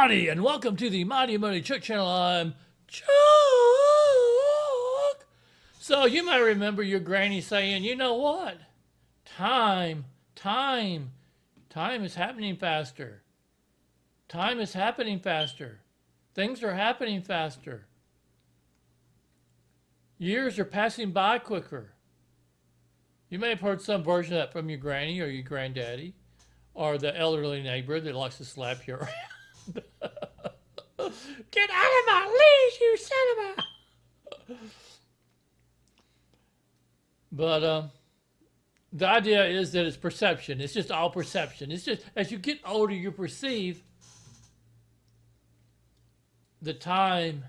Howdy, and welcome to the Mighty Money Chuck channel. I'm Chuck. So you might remember your granny saying, you know what? Time, time, time is happening faster. Time is happening faster. Things are happening faster. Years are passing by quicker. You may have heard some version of that from your granny or your granddaddy or the elderly neighbor that likes to slap you around. Get out of my leash, you son of a... But the idea is that it's perception. It's just all perception. It's just as you get older, you perceive the time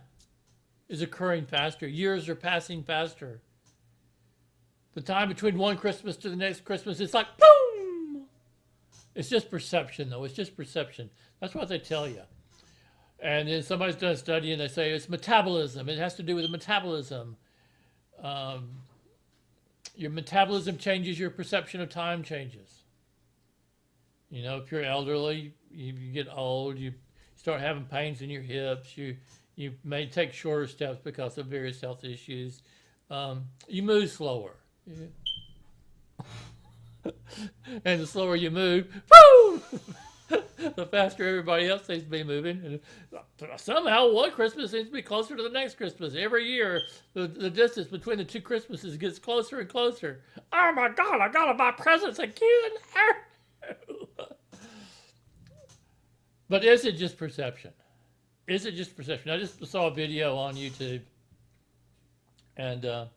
is occurring faster. Years are passing faster. The time between one Christmas to the next Christmas, it's like boom. It's just perception, though. It's just perception. That's what they tell you. And then somebody's done a study and they say it's metabolism. It has to do with the metabolism. Your metabolism changes, your perception of time changes. You know, if you're elderly, you get old, you start having pains in your hips, you may take shorter steps because of various health issues. You move slower. Yeah. And the slower you move, boom! The faster everybody else seems to be moving. And somehow one Christmas seems to be closer to the next Christmas. Every year, the distance between the two Christmases gets closer and closer. Oh my God, I got to buy presents again. But is it just perception? Is it just perception? I just saw a video on YouTube, and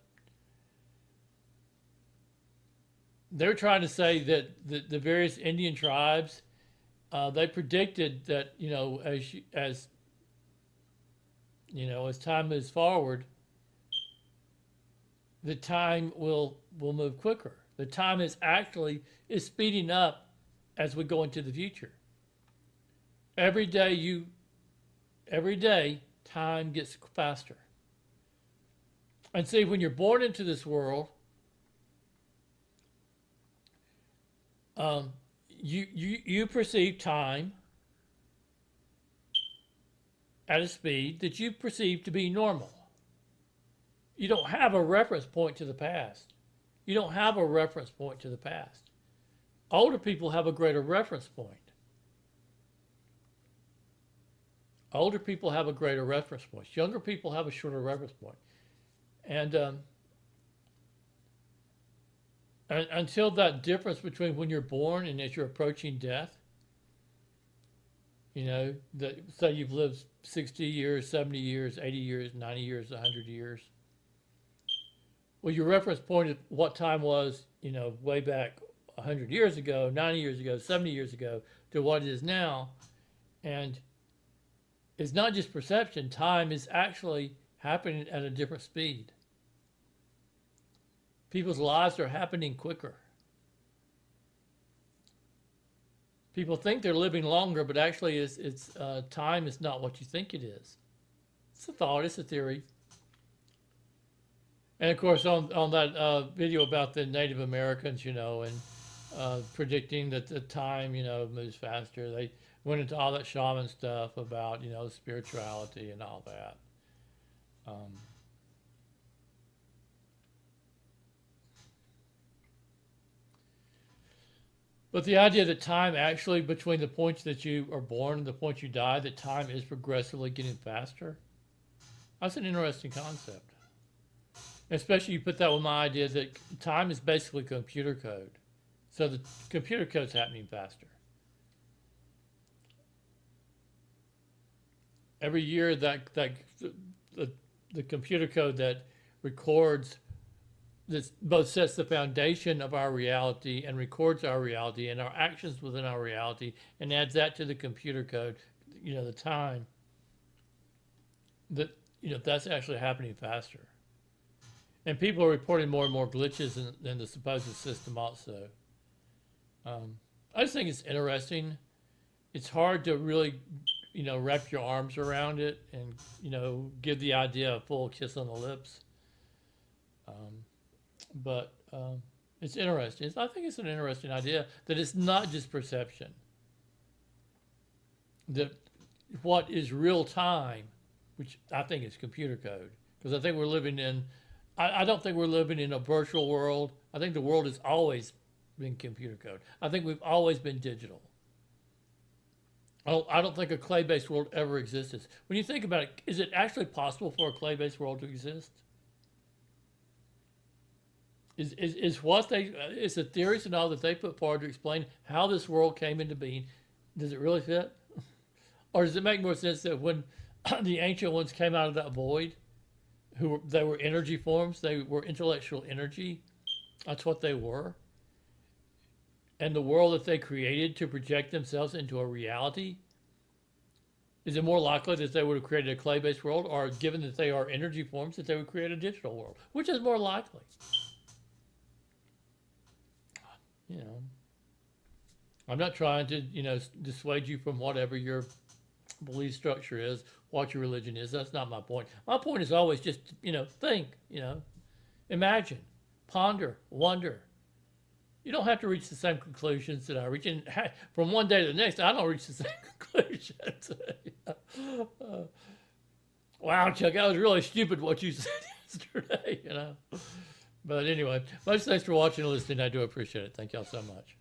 they were trying to say that the various Indian tribes, they predicted that as time moves forward, the time will move quicker. The time is speeding up as we go into the future. Every day time gets faster. And see, when you're born into this world, you perceive time at a speed that you perceive to be normal. You don't have a reference point to the past. You don't have a reference point to the past. Older people have a greater reference point. Older people have a greater reference point. Younger people have a shorter reference point. And until that difference between when you're born and as you're approaching death, say you've lived 60 years, 70 years, 80 years, 90 years, 100 years. Well, your reference point of what time was, way back 100 years ago, 90 years ago, 70 years ago, to what it is now. And it's not just perception. Time is actually happening at a different speed. People's lives are happening quicker. People think they're living longer, but actually it's time is not what you think it is. It's a thought, it's a theory. And of course, on that video about the Native Americans, and predicting that the time, moves faster, they went into all that shaman stuff about, spirituality and all that. But the idea that time actually, between the points that you are born and the point you die, that time is progressively getting faster, that's an interesting concept. Especially you put that with my idea that time is basically computer code. So the computer code's happening faster. Every year the computer code that records this both sets the foundation of our reality and records our reality and our actions within our reality and adds that to the computer code, the time, that that's actually happening faster. And people are reporting more and more glitches in the supposed system also. I just think it's interesting. It's hard to really, wrap your arms around it and, give the idea a full kiss on the lips. But it's interesting. I think it's an interesting idea that it's not just perception. That what is real time, which I think is computer code, because I think we're living in. I don't think we're living in a virtual world. I think the world has always been computer code. I think we've always been digital. I don't think a clay-based world ever existed. When you think about it, is it actually possible for a clay-based world to exist? Is what they is the theories and all that they put forward to explain how this world came into being? Does it really fit, or does it make more sense that when the ancient ones came out of that void, they were energy forms, they were intellectual energy, that's what they were, and the world that they created to project themselves into a reality? Is it more likely that they would have created a clay-based world, or given that they are energy forms, that they would create a digital world? Which is more likely? You know, I'm not trying to, dissuade you from whatever your belief structure is, what your religion is. That's not my point. My point is always just, think, imagine, ponder, wonder. You don't have to reach the same conclusions that I reach. And from one day to the next, I don't reach the same conclusions. Wow, Chuck, that was really stupid what you said yesterday, But anyway, much thanks for watching and listening. I do appreciate it. Thank y'all so much.